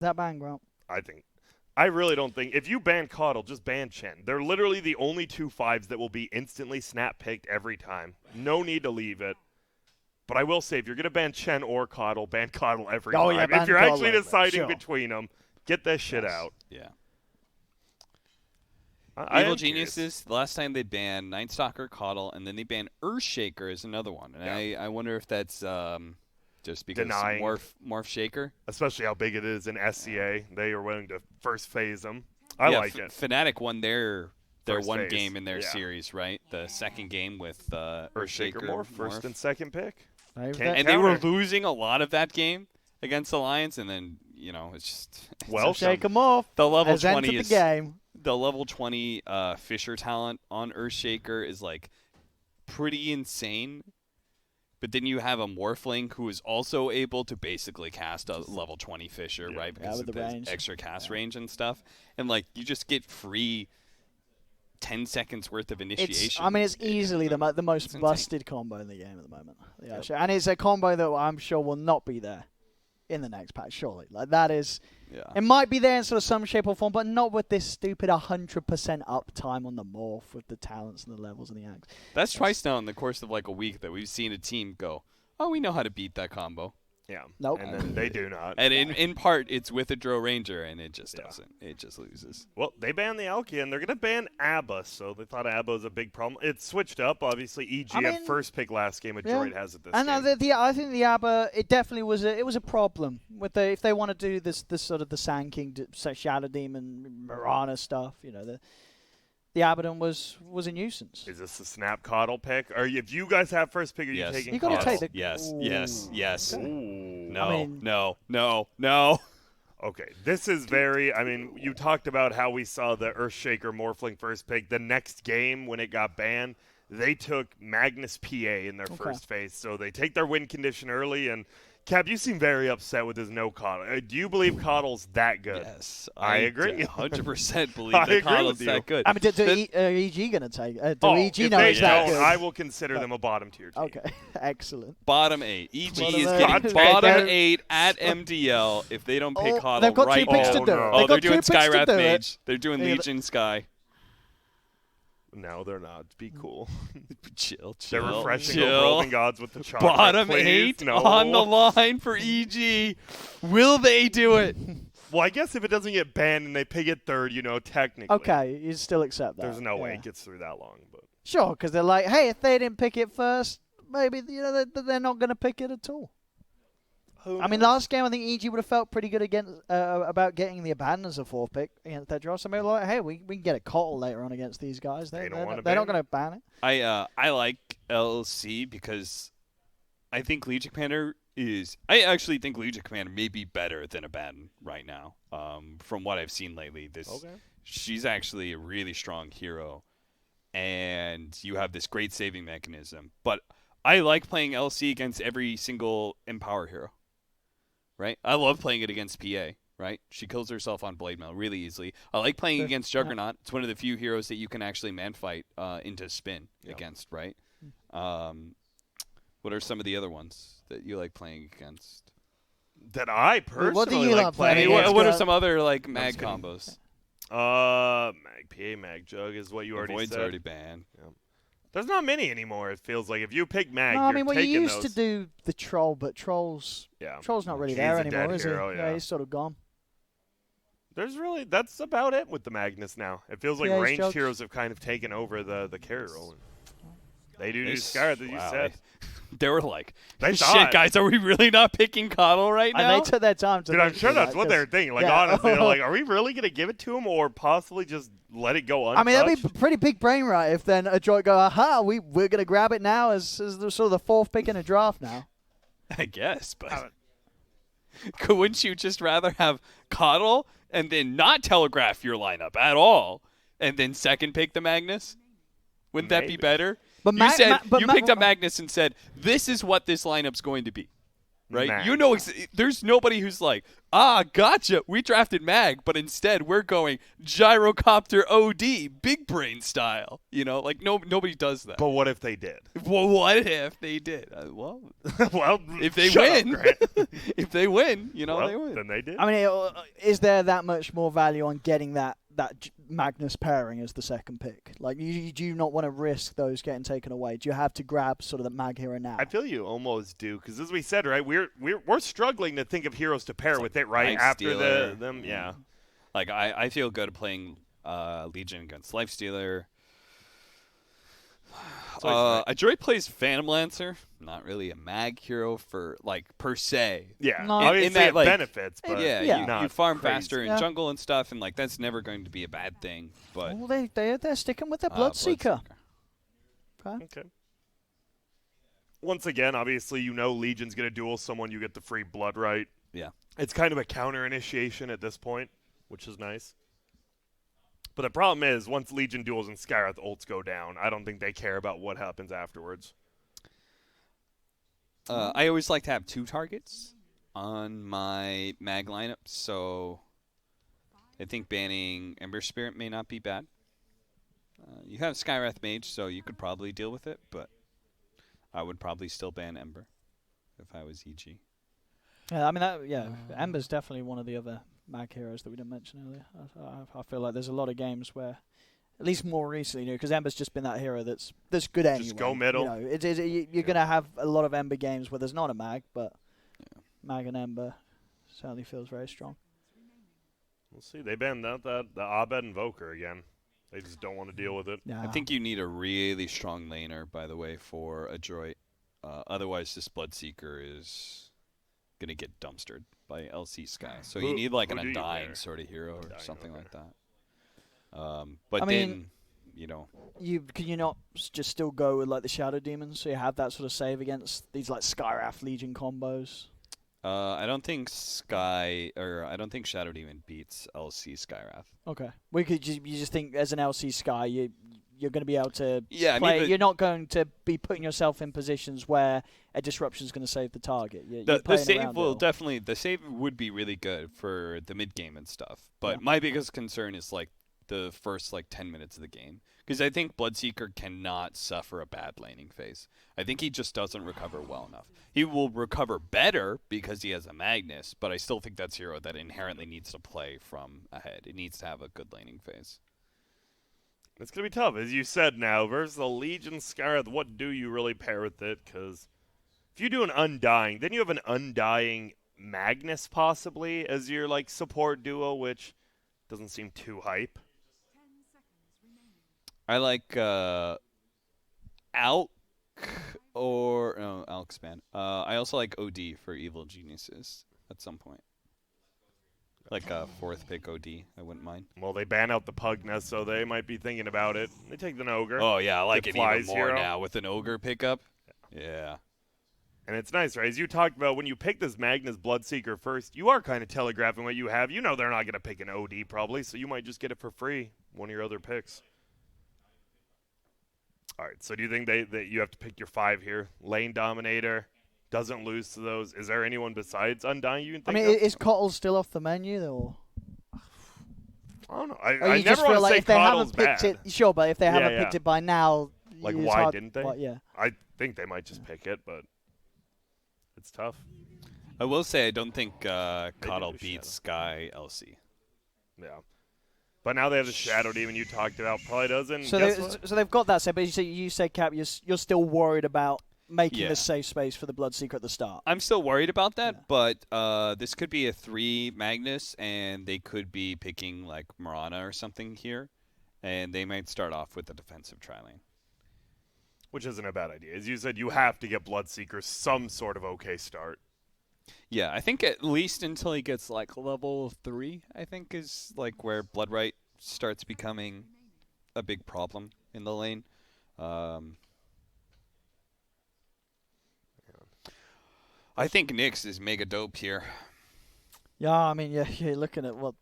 That ban, Grant? I really don't think if you ban Coddle, just ban Chen. They're literally the only 2-5s that will be instantly snap picked every time. No need to leave it. But I will say, if you're going to ban Chen or Coddle, ban Coddle every time. Yeah, If you're ban actually Coddle, deciding sure. between them, get that shit out. Yeah. I Evil Geniuses, the last time they banned Night Stalker, Coddle, and then they banned Earthshaker is another one. And I wonder if that's just because Denying. Morph Shaker. Especially how big it is in SCA. They are willing to first phase them. I like it. Fnatic won their First one phase. game in their series, right? The second game with Earthshaker Morph, first and second pick. And they were losing a lot of that game against Alliance, and then, it's just... Shake them off. The level has 20 entered is... the game. The level 20 Fisher talent on Earthshaker is, pretty insane. But then you have a Morphling who is also able to basically cast a level 20 Fisher, right? Because with of the range. extra cast range and stuff. And, you just get free 10 seconds worth of initiation. It's easily the most busted combo in the game at the moment. And it's a combo that I'm sure will not be there in the next patch, surely. That is... Yeah. It might be there in sort of some shape or form, but not with this stupid 100% uptime on the morph with the talents and the levels and the axe. That's twice now in the course of a week that we've seen a team go, oh, we know how to beat that combo. Yeah. Nope. And then they do not. And in part, it's with a Adroit Ranger, and it just doesn't. It just loses. Well, they banned the Alki, and they're going to ban ABBA, so they thought ABBA was a big problem. It's switched up. Obviously, EG had first pick last game. Adroit has it this game. And I think the ABBA, it definitely was a problem with if they want to do this sort of the Sand King, Shadow Demon, Mirana stuff. The Abaddon was a nuisance. Is this a snap Coddle pick? If you guys have first pick, are you taking Coddle? You got to take the... Yes. Okay. No. Okay, this is very... you talked about how we saw the Earthshaker Morphling first pick. The next game, when it got banned, they took Magnus PA in their first phase. So they take their win condition early, and... Cap, you seem very upset with his no Coddle. Do you believe Coddle's that good? Yes. I agree. 100% believe that Coddle's that good. EG going to take it? EG know it's that good? I will consider them a bottom tier team. Okay, excellent. Bottom 8. EG is getting bottom 8 at MDL if they don't pick Coddle they've got right 2 picks to do it. Oh, they're doing Skywrath Mage. They're doing Legion Sky. No, they're not. Be cool. Chill. They're refreshing Overwhelming Gods with the chocolate. Bottom please. 8 No. on the line for EG. Will they do it? Well, I guess if it doesn't get banned and they pick it third, technically. Okay, you still accept that. There's no way it gets through that long. But sure, because they're like, hey, if they didn't pick it first, maybe they're not going to pick it at all. Last game I think EG would have felt pretty good about getting the Abaddon as a 4th pick against their draw. So maybe like, hey, we can get a Coddle later on against these guys. They're not going to ban it. I like LC because I think Legion Commander is... I actually think Legion Commander may be better than Abaddon right now from what I've seen lately. She's actually a really strong hero, and you have this great saving mechanism. But I like playing LC against every single Empower hero. Right? I love playing it against PA, right? She kills herself on Blade Mail really easily. I like playing against Juggernaut. It's one of the few heroes that you can actually man-fight into spin against, right? What are some of the other ones that you like playing against? That I personally what do you like playing against? What are some other mag combos? Mag PA, Mag Jug is what you already Void's said. already banned. Yeah. There's not many anymore, it feels like. If you pick Mag, no, you're taking you used those. to do the Troll, but Troll's not really there anymore, is he? Yeah, he's sort of gone. That's about it with the Magnus now. It feels like ranged heroes have kind of taken over the carry role. They do Skyra, that you said. They were like, shit, guys, are we really not picking Coddle right now? And they took their time to... Dude, I'm sure that's what they're thinking. Honestly, they're like, are we really going to give it to him or possibly just let it go untouched? That'd be a pretty big brain right if then Adroit go, aha, we're going to grab it now as the sort of the 4th pick in a draft now. I guess, but wouldn't you just rather have Coddle and then not telegraph your lineup at all and then second pick the Magnus? Wouldn't that be better? But you picked up Magnus and said, this is what this lineup's going to be. right? Mag. You know, there's nobody who's like, gotcha, we drafted Mag, but instead we're going Gyrocopter OD, big brain style. You know, like nobody does that. But what if they did? Well, what if they did? Well, if they shut win, up, Grant. if they win, you know, well, they win. Then they did. I mean, is there that much more value on getting that Magnus pairing as the second pick? Like, do you not want to risk those getting taken away? Do you have to grab sort of the Mag hero now? I feel you almost do, because as we said, right, we're struggling to think of heroes to pair with it, right? After them, yeah. Like I feel good playing Legion against Lifestealer. Adroit plays Phantom Lancer, not really a mag hero for like per se. Yeah, No. obviously in that, it like, benefits, but you farm crazy. faster in jungle and stuff, and like that's never going to be a bad thing. But well, they're sticking with their Bloodseeker. Okay. Once again, obviously, Legion's going to duel someone, you get the free blood right. Yeah. It's kind of a counter initiation at this point, which is nice. But the problem is, once Legion duels and Skywrath ults go down, I don't think they care about what happens afterwards. I always like to have 2 targets on my mag lineup, so I think banning Ember Spirit may not be bad. You have Skywrath Mage, so you could probably deal with it, but I would probably still ban Ember if I was EG. Yeah, I mean, Ember's definitely one of the other mag heroes that we didn't mention earlier. I feel like there's a lot of games where, at least more recently, because Ember's just been that hero that's good anyway. Just go middle. You're going to have a lot of Ember games where there's not a mag, but mag and Ember certainly feels very strong. We'll see. They banned the Abed Invoker again. They just don't want to deal with it. Yeah. I think you need a really strong laner, by the way, for Adroit. Otherwise, this Bloodseeker is going to get dumpstered by LC Sky. So you need like an Undying sort of hero or something like that. But then, can you not just still go with like the Shadow Demons, so you have that sort of save against these like Skywrath Legion combos? I don't think Shadow Demon beats LC Skywrath. Okay, you just think as an LC Sky you're going to be able to play. I mean, you're not going to be putting yourself in positions where a disruption is going to save the target. The save will definitely would be really good for the mid game and stuff. But my biggest concern is like the first 10 minutes of the game, because I think Bloodseeker cannot suffer a bad laning phase. I think he just doesn't recover well enough. He will recover better because he has a Magnus, but I still think that's a hero that inherently needs to play from ahead. It needs to have a good laning phase. It's going to be tough. As you said now, versus the Legion Skywrath, what do you really pair with it? Because if you do an Undying, then you have an Undying Magnus possibly as your support duo, which doesn't seem too hype. I like Alk or... No, Alk's banned. I also like OD for Evil Geniuses at some point. Like a 4th pick OD, I wouldn't mind. Well, they ban out the Pugna, so they might be thinking about it. They take the Ogre. Oh, yeah, I like it even more hero. now with an Ogre pickup. Yeah. And it's nice, right? As you talked about, when you pick this Magnus Bloodseeker first, you are kind of telegraphing what you have. You know they're not going to pick an OD probably, so you might just get it for free, one of your other picks. All right, so do you think that you have to pick your 5 here? Lane Dominator doesn't lose to those. Is there anyone besides Undying you can think of? Is Kotl still off the menu, though? I don't know. I never want to say if they Kotl's haven't picked bad. it, sure, but if they haven't picked it by now, why didn't they? Yeah. I think they might just pick it, but it's tough. I will say I don't think Kotl beats Sky LC. Yeah. But now they have the Shadow Demon you talked about. Probably doesn't. So they've got that set, but you say Cap, you're still worried about making a safe space for the Bloodseeker at the start. I'm still worried about that, but this could be a 3 Magnus, and they could be picking like Mirana or something here, and they might start off with a defensive tri-lane. Which isn't a bad idea. As you said, you have to get Bloodseeker some sort of okay start. Yeah, I think at least until he gets level 3, I think is where Bloodright starts becoming a big problem in the lane. I think Nyx is mega dope here. Yeah, I mean, you're looking at what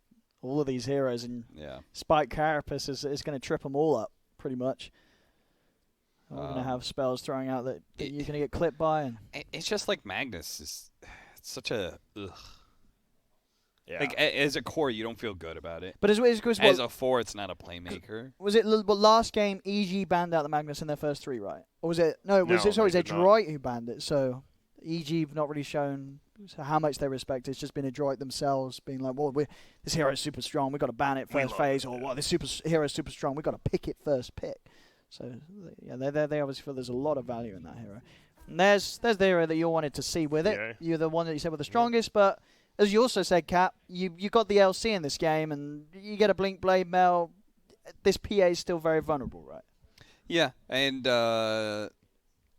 all of these heroes, and Spike Carapace is going to trip them all up, pretty much. We're going to have spells throwing out that you're going to get clipped by. And it's just like Magnus is such a ugh. Yeah. Like as a core, you don't feel good about it. But as a 4, it's not a playmaker. Was it last game? EG banned out the Magnus in their first 3, right? Or was it? No, it was Adroit who banned it. So EG have not really shown how much they respect it. It's just been Adroit themselves being like, well, this hero is super strong. We've got to ban it first phase. Or, well, this hero is super strong. We've got to pick it first pick. So, yeah, they obviously feel there's a lot of value in that hero. And there's the hero that you wanted to see with it. Yeah. You're the one that you said were the strongest, but as you also said, Cap, you got the LC in this game, and you get a Blink Blade Mail. This PA is still very vulnerable, right? Yeah, and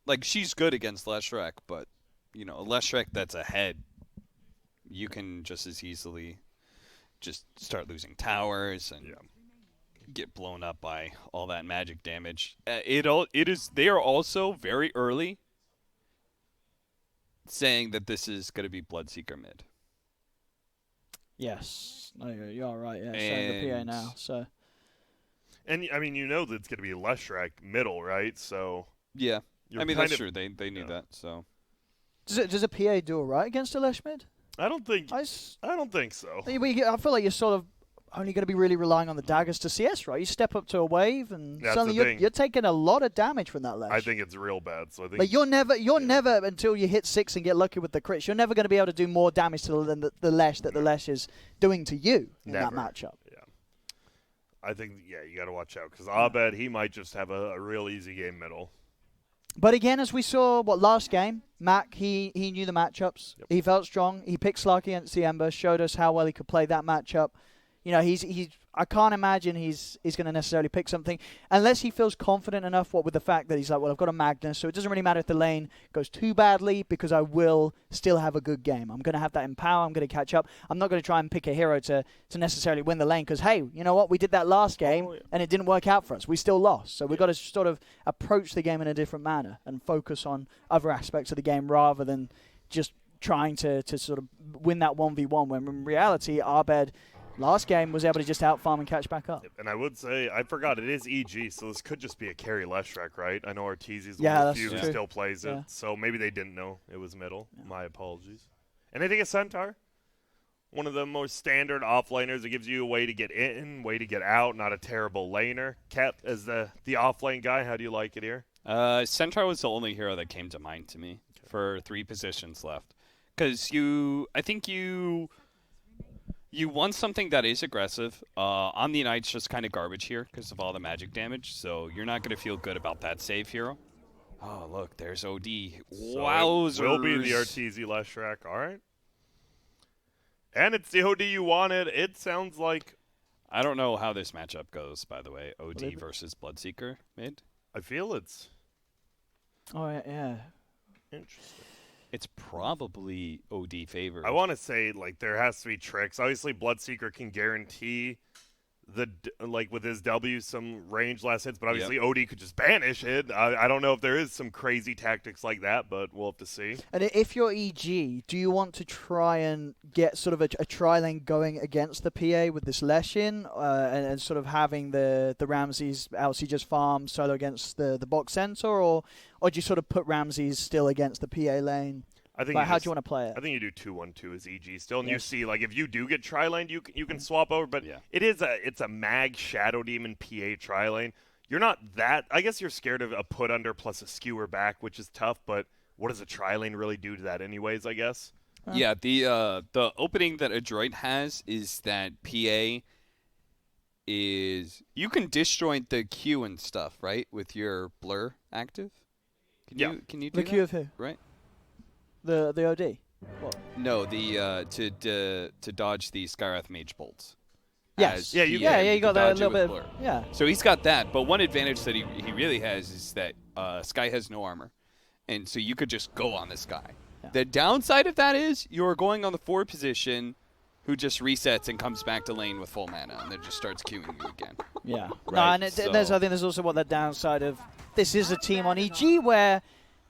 like she's good against Leshrac, but you know, a Leshrac that's ahead, you can just as easily just start losing towers and get blown up by all that magic damage. They are also very early saying that this is going to be Bloodseeker mid. Yes, no, you're right. Yeah, showing the PA now. So, and I mean, you know that it's going to be Leshrac middle, right? So yeah, I mean that's true. They knew that. So does a PA do all right against a Lesh mid? I don't think so. I feel like you're sort of only going to be really relying on the daggers to CS, right? You step up to a wave, and suddenly you're taking a lot of damage from that Lesh. I think it's real bad. So I think. But you're never until you hit 6 and get lucky with the crits. You're never going to be able to do more damage to the Lesh that the Lesh is doing to you in that matchup. Yeah, I think you got to watch out because Abed he might just have a real easy game middle. But again, as we saw, last game, Mac, he knew the matchups. Yep. He felt strong. He picked Slarky against the Ember, showed us how well he could play that matchup. You know, I can't imagine he's going to necessarily pick something unless he feels confident enough with the fact that he's like, well, I've got a Magnus, so it doesn't really matter if the lane goes too badly because I will still have a good game. I'm going to have that in power. I'm going to catch up. I'm not going to try and pick a hero to necessarily win the lane because, hey, you know what? We did that last game and it didn't work out for us. We still lost. So we've got to sort of approach the game in a different manner and focus on other aspects of the game rather than just trying to sort of win that 1v1 when in reality, Abed last game was able to just out-farm and catch back up. And I would say, I forgot, it is EG, so this could just be a carry Leshrac, right? I know Arteezy's one of the few who still plays it, so maybe they didn't know it was middle. Yeah. My apologies. And I think a Centaur, one of the most standard offlaners that gives you a way to get in, way to get out, not a terrible laner. Cap, as the offlane guy, how do you like it here? Centaur was the only hero that came to mind to me for 3 positions left. Because I think you want something that is aggressive. Omni Knight's just kind of garbage here because of all the magic damage, so you're not going to feel good about that save hero. Oh, look, there's OD. Wowzers. So it will be the Arteezy Leshrac. All right. And it's the OD you wanted. It sounds like... I don't know how this matchup goes, by the way. OD versus Bloodseeker mid. I feel it's... Oh, yeah. Interesting. It's probably OD favored. I want to say, like, there has to be tricks. Obviously, Bloodseeker can guarantee with his W some range last hits, but obviously OD could just banish it. I don't know if there is some crazy tactics like that, but we'll have to see. And if you're EG, do you want to try and get sort of a tri-lane going against the PA with this Lesh in and sort of having the Ramses LC just farm solo against the box centaur, or do you sort of put Ramses still against the PA lane? I think how do you want to play it? I think you do 2-1-2 as EG still, and you see, like, if you do get tri-lane, you can swap over, but it's a mag Shadow Demon PA tri-lane. You're not that, I guess you're scared of a put under plus a skewer back, which is tough, but what does a tri-lane really do to that anyways, I guess? Yeah, the opening that Adroit has is that PA is, you can disjoint the Q and stuff, right, with your blur active? Can you do the Q of who? Right. The OD? What? No, to dodge the Skywrath Mage bolts. Yes. You got that a little bit. Blur. Yeah. So he's got that, but one advantage that he really has is that Sky has no armor, and so you could just go on this guy. Yeah. The downside of that is you're going on the 4 position, who just resets and comes back to lane with full mana, and then just starts queuing you again. Yeah. Right? No, and I think there's also the downside of this is a team on EG where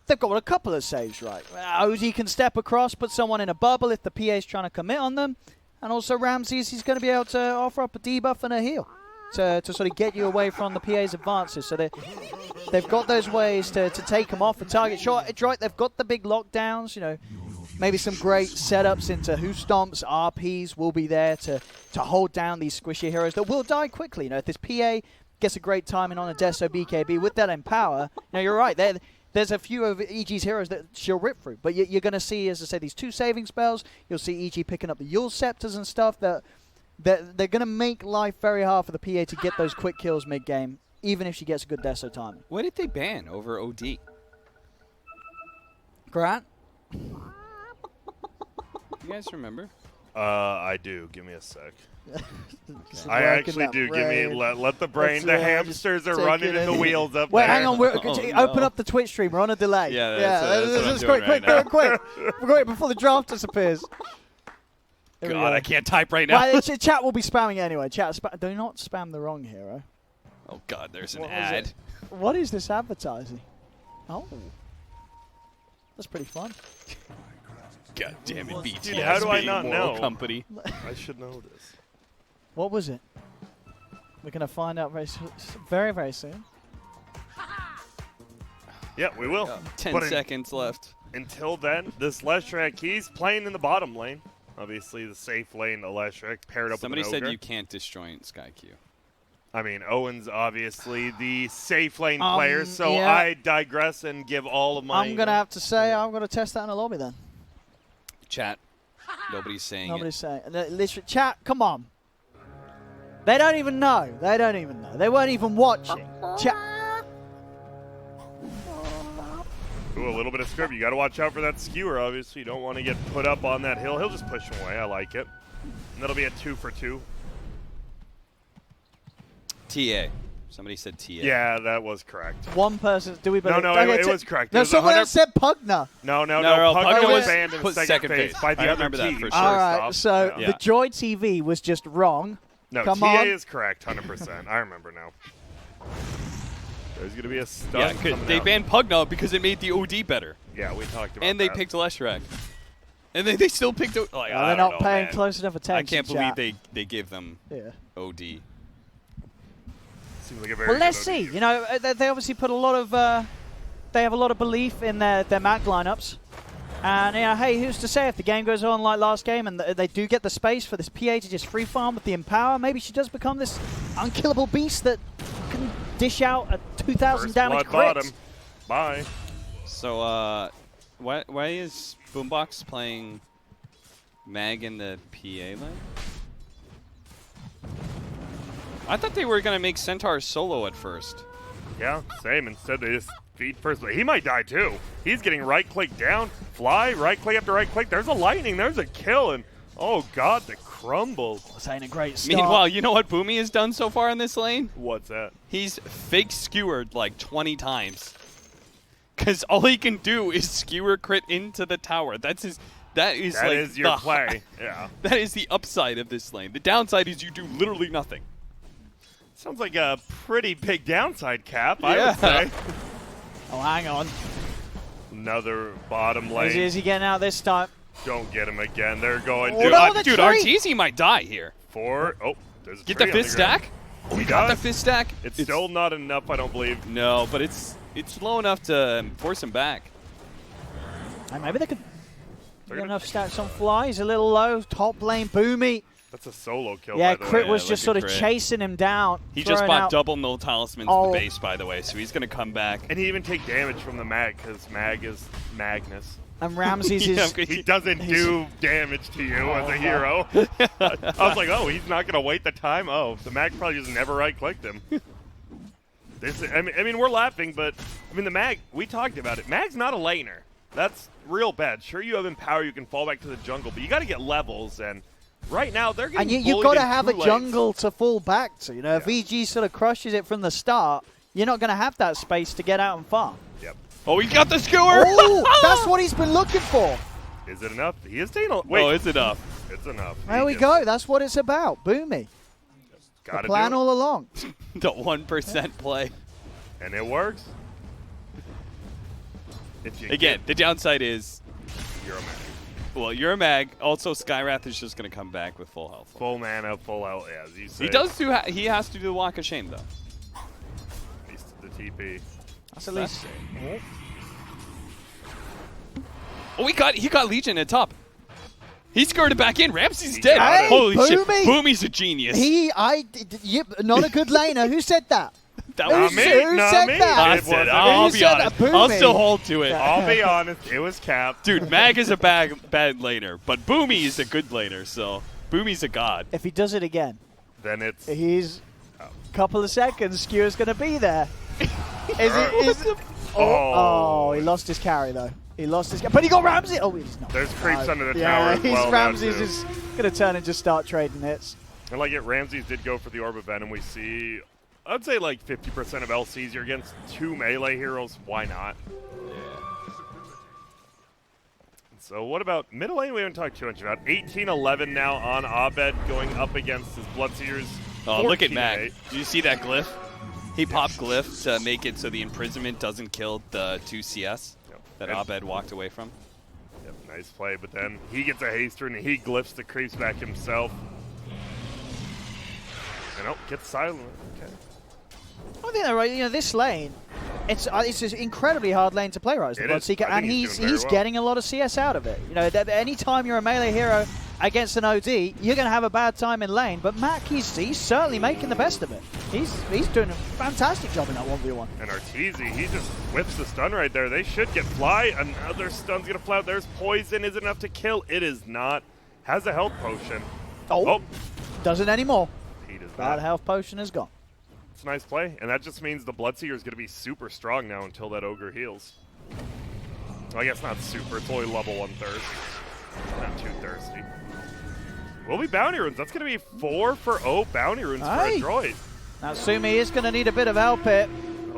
they've got a couple of saves, right? OD can step across, put someone in a bubble if the PA is trying to commit on them. And also Ramses, he's going to be able to offer up a debuff and a heal to sort of get you away from the PA's advances. So they've got those ways to take them off the target. Sure, Adroit, they've got the big lockdowns, you know, maybe some great setups into who stomps, RPs will be there to hold down these squishy heroes that will die quickly. You know, if this PA gets a great timing on a Deso BKB with that Empower, now you're right, there's a few of EG's heroes that she'll rip through. But you're going to see, as I say, these 2 saving spells. You'll see EG picking up the Yule Scepters and stuff. That they're going to make life very hard for the PA to get those quick kills mid-game, even if she gets a good Deso timing. What did they ban over OD? Grant? You guys remember? I do. Give me a sec. I actually do. Give me let the brain. The hamsters are running in the wheels up Wait, there. hang on. Open up the Twitch stream. We're on a delay. Yeah, that's quick, right now. quick. Before the draft disappears. God, I can't type right now. Well, chat will be spamming it anyway. Chat, do not spam the wrong hero. Oh God, there's an What was ad. it? What is this advertising? Oh, that's pretty fun. God damn it, BTS. Dude, how do I being not Moral know? Company. I should know this. What was it? We're gonna find out very, very soon. Yeah, we will. 10 seconds left. Until then, this Leshrac, he's playing in the bottom lane. Obviously, the safe lane, the Leshrac, paired up Somebody with an said Ogre. you can't disjoint SkyQ. I mean, Owen's obviously the safe lane player, so yeah. I digress and give all of my... I'm gonna have to say I'm gonna test that in the lobby then. Chat. Nobody's saying Nobody's saying. Literally, chat, come on. They don't even know. They don't even know. They weren't even watching. Chat. Ooh, a little bit of script. You got to watch out for that skewer, obviously. You don't want to get put up on that hill. He'll just push him away. I like it. And that'll be a 2 for 2. TA. Somebody said TA. Yeah, that was correct. One person. Do we believe? No, it was correct. No, It was someone 100 else said Pugna. No. Pugna Pugna was was banned in put second phase by the I other remember that team. for sure. All right, so Yeah. the Droid TV was just wrong. No, Come TA on. is correct, 100%. I remember now. There's going to be a stun Yeah, coming they out. banned Pugna because it made the OD better. Yeah, we talked about And they that. picked Leshrac. And they still picked... Like, I They're don't not know, paying man. close enough attention. I can't chat. believe they gave them Yeah. OD. Seems like a very Well, let's good see. OD. You know, they obviously put a lot of. They have a lot of belief in their Mag lineups. And, you know, hey, who's to say if the game goes on like last game and they do get the space for this PA to just free farm with the Empower, maybe she does become this unkillable beast that can dish out a 2,000 First damage blood crit. bottom. Bye. So, why is Boombox playing Mag in the PA lane? I thought they were going to make Centaur solo at first. Yeah, same. Instead, they just feed first. But he might die, too. He's getting right-click down, fly, right-click after right-click. There's a lightning. There's a kill. And, oh, God, the crumble. This ain't a great start. Meanwhile, you know what Boomy has done so far in this lane? What's that? He's fake skewered like 20 times. Because all he can do is skewer crit into the tower. That is That like is your the play. Yeah. That is the upside of this lane. The downside is you do literally nothing. Sounds like a pretty big downside, Cap, I Yeah. would say. Oh, hang on. Another bottom lane. Is he getting out this time? Don't get him again. They're going. Oh, Dude, no, the Dude, tree! Arteezy might die here. 4. Oh, there's a Get tree the on fifth ground. stack? Oh, he Got the does. fifth stack? It's still not enough, I don't believe. No, but it's low enough to force him back. Hey, maybe they could They're get gonna- enough stacks on fly. He's a little low. Top lane, Boomy. That's a solo kill, Yeah, by the Crit way. was like just a sort of crit. chasing him down. He just throwing bought out. double null talismans Oh. to the base, by the way, so he's going to come back. And he even take damage from the Mag, because Mag is Magnus. And Ramses Yeah, is. He doesn't do damage to you as a hero. I was like, oh, he's not going to wait the time? Oh, the Mag probably just never right-clicked him. I mean, we're laughing, but, I mean, the Mag, we talked about it. Mag's not a laner. That's real bad. Sure, you have Empower, you can fall back to the jungle, but you got to get levels, and right now, they're getting And you've bullied got to in have 2 a lanes. jungle to fall back to. You know, if EG sort of crushes it from the start, you're not going to have that space to get out and farm. Yep. Oh, he got the skewer! Oh, that's what he's been looking for. Is it enough? He is taking a... Wait. Oh, it's enough. It's enough. There we go. That's what it's about. Boomy. The Got to plan do it. all along. The 1% play. And it works. If you Again, get, the downside is, you're a Mag. well, you're a mag. Also, Skywrath is just going to come back with full health. Full mana, full out, yeah, as you say. He does do. He has to do the walk of shame though. He's the TP. That's at least. Oh, he got Legion at top. He skirted back in. Ramsey's dead. Hey, Holy shit. Boomy. Boomy's a genius. Not a good laner. Who said that? That Who was me. said Not me. that? I It said, wasn't I'll me. be Who said honest. that? I'll Boomy. still hold to it. I'll be honest, it was Cap. Dude, Mag is a bad laner, but Boomy is a good laner, so Boomy's a god. If he does it again, Then it's he's a couple of seconds. Skewer's going to be there. He lost his carry though. He lost his. But he got Ramsey. Oh, he's not. There's creeps under the Yeah, tower as well. Ramsey's now, too. just going to turn and just start trading hits. And like it, Ramses did go for the Orb of Venom. We see, I'd say like 50% of LCs. You're against 2 melee heroes. Why not? So what about middle lane? We haven't talked too much about. 18-11 now on Abed going up against his Bloodseekers. Oh, look at 14-8. Mag. Do you see that glyph? He popped glyph to make it so the imprisonment doesn't kill the 2 CS that And- Abed walked away from. Yep, nice play, but then he gets a haster and he glyphs the creeps back himself. And gets silent. Okay. I think they're right. This lane, it's an incredibly hard lane to play, right? As the It is. Bloodseeker, I and think he's doing very he's well. getting a lot of CS out of it. Anytime you're a melee hero against an OD, you're going to have a bad time in lane. But Mac, he's certainly making the best of it. He's doing a fantastic job in that 1v1. And Arteezy, he just whips the stun right there. They should get fly. Another stun's gonna fly out. There's poison. Is it enough to kill? It is not. Has a health potion. Oh. Doesn't anymore. He does Bad not. health potion is gone. It's a nice play. And that just means the Bloodseeker is gonna be super strong now until that Ogre heals. Well, I guess not super. It's only level 1 thirst. Not too thirsty. Will be bounty runes. That's gonna be 4 for bounty runes for Adroit. Now Sumi is going to need a bit of help here.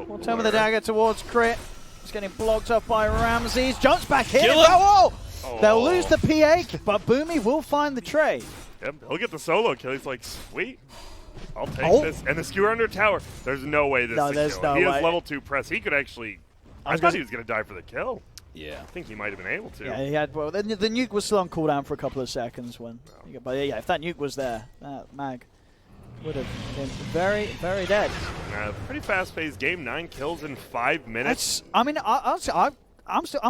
We'll turn with the dagger towards Crit. It's getting blocked off by Ramses. Jumps back in. Kill him. Oh! Oh. They'll lose the PA, but Boomy will find the trade. Yep, he'll get the solo kill. He's like, sweet. I'll take this. And the skewer under tower. There's no way this is there's killing. no He way. has level 2 press. He could actually. I was thought gonna- he was going to die for the kill. Yeah. I think he might have been able to. Yeah, he had. Well, the nuke was still on cooldown for a couple of seconds when. But yeah, if that nuke was there, that Mag would have been very, very dead. Pretty fast-paced game. 9 kills in 5 minutes. I'm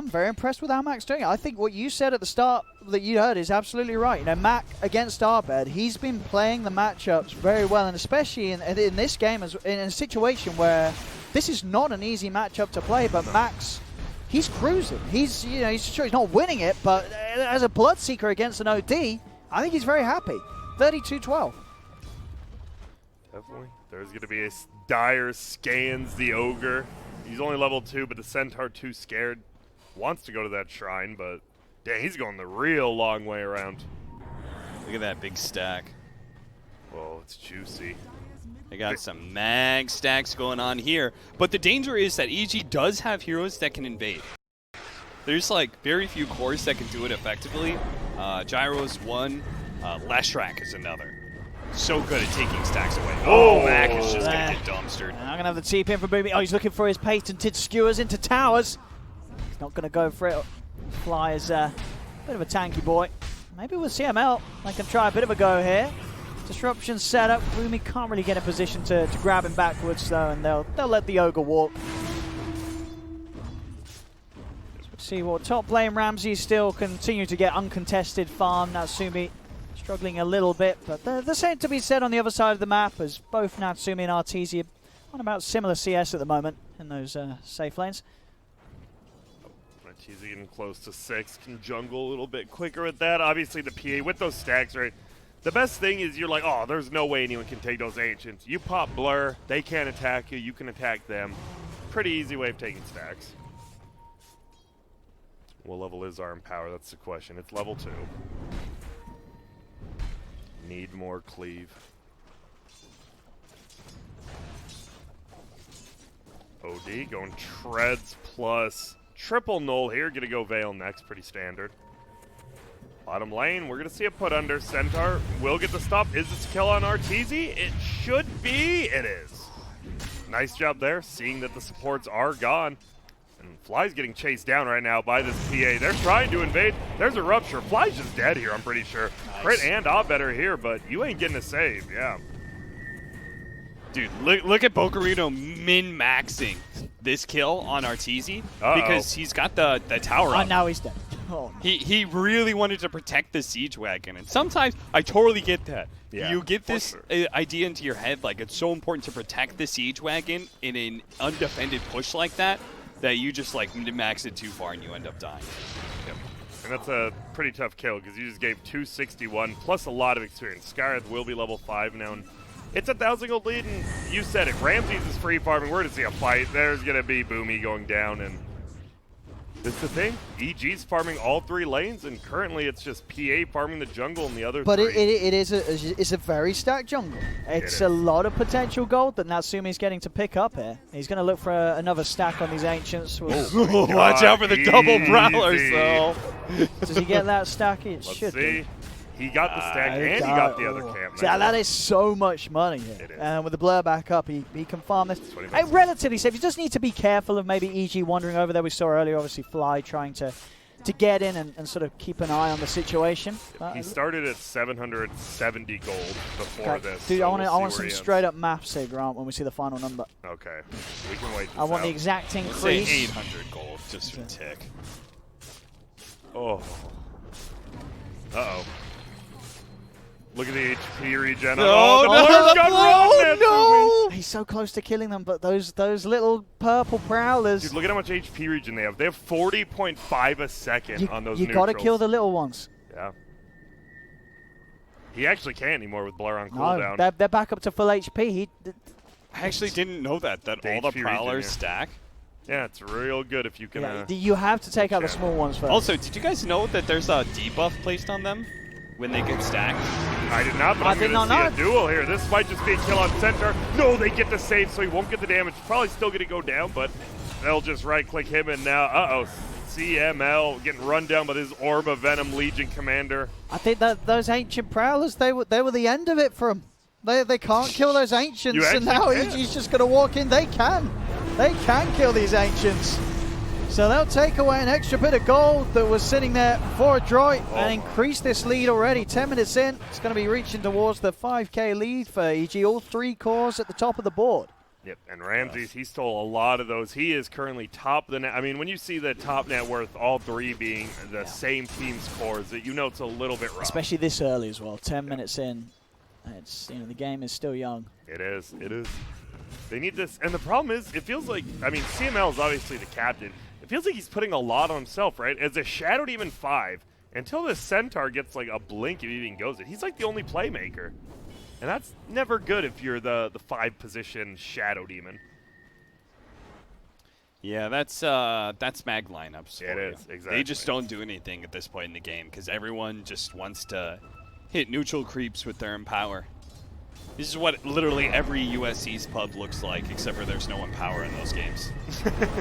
very impressed with how Mac's doing it. I think what you said at the start that you heard is absolutely right. Mac against Arbed, he's been playing the matchups very well, and especially in this game, as in a situation where this is not an easy matchup to play, but Mac's. He's cruising. He's sure he's not winning it, but as a Bloodseeker against an OD, I think he's very happy. 32-12. Definitely. There's going to be a Dire scans the Ogre. He's only level 2, but the Centaur too scared. Wants to go to that shrine, but dang, he's going the real long way around. Look at that big stack. Whoa, it's juicy. They got some mag stacks going on here. But the danger is that EG does have heroes that can invade. There's like very few cores that can do it effectively. Gyro's one, Leshrac is another. So good at taking stacks away. Oh, Mac is just going to get dumpstered. I'm going to have the TP in for Boomy. Oh, he's looking for his patented skewers into towers. He's not going to go for it. Fly is a bit of a tanky boy. Maybe with CML, they can try a bit of a go here. Disruption set up. Boomy can't really get in position to grab him backwards though, and they'll let the Ogre walk. Let's see what top lane. Ramsey still continue to get uncontested farm. Natsumi struggling a little bit, but the same to be said on the other side of the map, as both Natsumi and Arteezy on about similar CS at the moment in those safe lanes. Arteezy getting close to 6, can jungle a little bit quicker with that. Obviously the PA with those stacks, right? The best thing is you're like, oh, there's no way anyone can take those Ancients. You pop Blur, they can't attack you, you can attack them. Pretty easy way of taking stacks. What level is our Empower? That's the question. It's level 2. Need more cleave. OD going treads plus triple null here. Gonna go Veil next. Pretty standard. Bottom lane, we're gonna see a put under. Centaur will get the stop. Is this a kill on Arteezy? It should be. It is. Nice job there, seeing that the supports are gone. And Fly's getting chased down right now by this PA. They're trying to invade. There's a rupture. Fly's just dead here, I'm pretty sure. Nice. Crit and Abed are here, but you ain't getting a save, yeah. Dude, look at Bocarino min-maxing this kill on Arteezy because he's got the tower up. Oh, now he's dead. Oh, no. He really wanted to protect the siege wagon, and sometimes I totally get that. Yeah, you get this idea into your head, like it's so important to protect the siege wagon in an undefended push like that you just like max it too far and you end up dying. Yep. And that's a pretty tough kill because you just gave 261 plus a lot of experience. Skyreth will be level 5 now. And it's a 1,000 gold lead, and you said it. Ramses is free farming. We're to see a fight. There's going to be Boomy going down, and this is the thing. EG's farming all 3 lanes, and currently it's just PA farming the jungle and the other 3. But it's a very stacked jungle. It's a lot of potential gold that Natsumi's getting to pick up here. He's going to look for another stack on these Ancients. Watch out for the double Prowlers, though. Does he get that stack? It Let's should see. be. He got the stack, and he got the other camp. So that is so much money here. It is. And with the blur back up, he can farm this. Relatively safe. He just needs to be careful of maybe EG wandering over there. We saw earlier, obviously, Fly trying to get in and sort of keep an eye on the situation. He started at 770 gold before this. Dude, so I want some straight up maths here, Grant, when we see the final number. Okay. We can wait this I want out. the exact Say increase. 800 gold, just for tick. Oh. Uh-oh. Look at the HP regen. No! He's so close to killing them, but those little purple prowlers. Dude, look at how much HP regen they have. They have 40.5 a second on those You neutrals. got to kill the little ones. Yeah. He actually can't anymore with Blur on cooldown. No, they're back up to full HP. I actually didn't know that all the HP Prowlers regen, stack. Yeah, it's real good if you can. You have to take out the small ones first. Also, did you guys know that there's a debuff placed on them when they get stacked? I did not, but I'm going to see a duel here. This might just be a kill on center. No, they get the save, so he won't get the damage. Probably still going to go down, but they'll just right-click him, and now, CML getting run down by this Orb of Venom Legion commander. I think that those Ancient Prowlers, they were the end of it for them. They can't kill those Ancients, and now EG's just going to walk in. They can kill these Ancients. So they'll take away an extra bit of gold that was sitting there for Adroit and increase this lead already. 10 minutes in, it's going to be reaching towards the 5k lead for EG. All 3 cores at the top of the board. Yep, and Ramses, he stole a lot of those. He is currently top of the net. I mean, when you see the top net worth, all 3 being the same team's cores, you know it's a little bit rough. Especially this early as well. 10 minutes in, it's the game is still young. It is. They need this, and the problem is, it feels like, I mean, CML is obviously the captain. It feels like he's putting a lot on himself, right? As a Shadow Demon 5, until the Centaur gets like a blink if he even goes it, he's like the only playmaker. And that's never good if you're the 5-position Shadow Demon. Yeah, that's mag lineups. It is, exactly. They just don't do anything at this point in the game because everyone just wants to hit neutral creeps with their Empower. This is what literally every USC's pub looks like, except for there's no Empower in those games.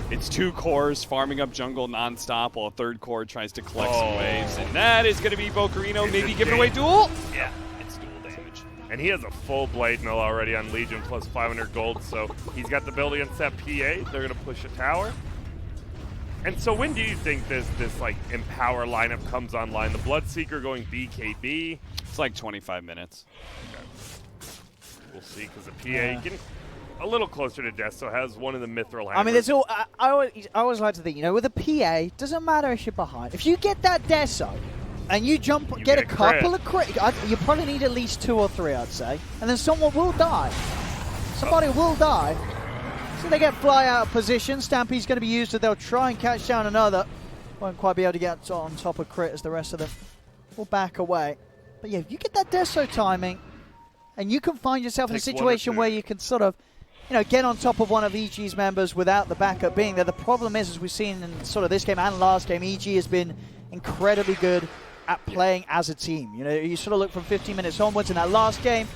It's 2 cores farming up jungle nonstop while a 3rd core tries to collect some waves. And that is going to be Bocarino maybe giving away duel. Yeah, it's duel damage. And he has a full Blade Mill already on Legion plus 500 gold, so he's got the build against that PA. They're going to push a tower. And so when do you think this like Empower lineup comes online? The Bloodseeker going BKB? It's like 25 minutes. Okay. We'll see, because the PA getting a little closer to death, so has one of the mithril hammers. I mean, there's all. I always like to think, with a PA, doesn't matter if you're behind. If you get that Deso, and you get a couple of crit, you probably need at least 2 or 3, I'd say, and then someone will die. Somebody will die. So they get Fly out of position. Stampy's going to be used, and they'll try and catch down another. Won't quite be able to get on top of crit as the rest of them will back away. But yeah, if you get that Deso timing, and you can find yourself in a situation where you can sort of, get on top of one of EG's members without the backup being there. The problem is, as we've seen in sort of this game and last game, EG has been incredibly good at playing as a team. You sort of look from 15 minutes onwards. In that last game,